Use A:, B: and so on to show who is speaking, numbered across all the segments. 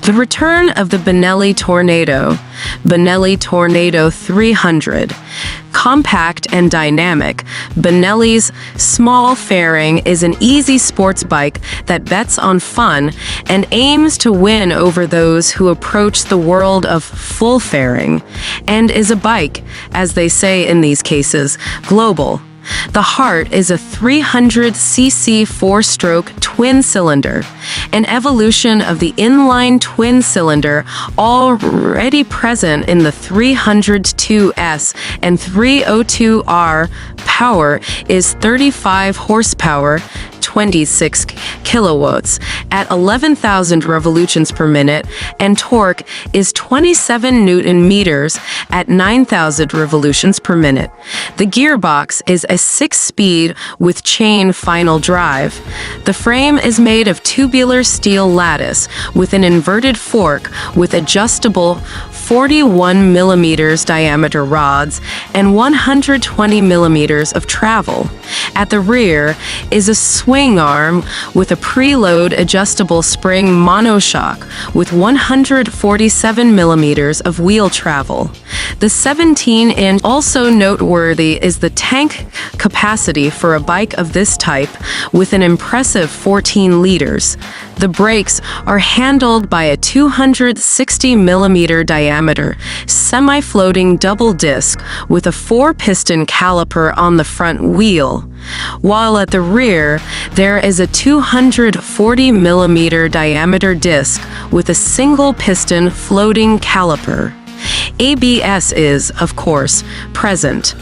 A: The return of the Benelli Tornado, Benelli Tornado 300. Compact and dynamic, Benelli's small fairing is an easy sports bike that bets on fun and aims to win over those who approach the world of full fairing, and is a bike, as they say in these cases, global. The heart is a 300cc four-stroke twin-cylinder, an evolution of the inline twin-cylinder already present in the 302S and 302R. Power is 35 horsepower, 26 kilowatts at 11,000 revolutions per minute, and torque is 27 newton meters at 9,000 revolutions per minute. The gearbox is a 6-speed with chain final drive. The frame is made of tubular steel lattice with an inverted fork with adjustable 41 millimeters diameter rods and 120 millimeters of travel. At the rear is a swing arm with a preload adjustable spring monoshock with 147 millimeters of wheel travel. The 17-inch. Also noteworthy is the tank capacity for a bike of this type with an impressive 14 liters. The brakes are handled by a 260 millimeter diameter semi-floating double disc with a 4-piston caliper on the front wheel, while at the rear there is a 240 millimeter diameter disc with a single piston floating caliper. ABS is, of course, present.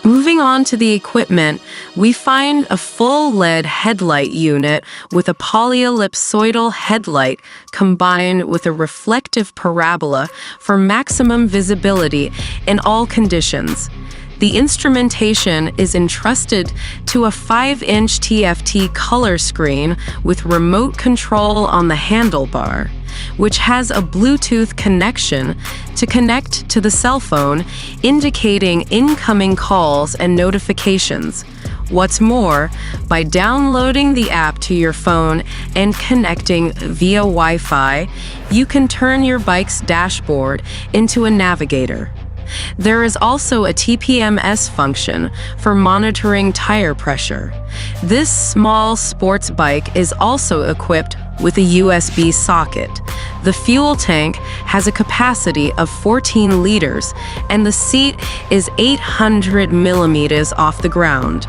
A: Moving on to the equipment, we find a full LED headlight unit with a polyellipsoidal headlight combined with a reflective parabola for maximum visibility in all conditions. The instrumentation is entrusted to a 5-inch TFT color screen with remote control on the handlebar, which has a Bluetooth connection to connect to the cell phone, indicating incoming calls and notifications. What's more, by downloading the app to your phone and connecting via Wi-Fi, you can turn your bike's dashboard into a navigator. There is also a TPMS function for monitoring tire pressure. This small sports bike is also equipped with a USB socket. The fuel tank has a capacity of 14 liters, and the seat is 800 millimeters off the ground.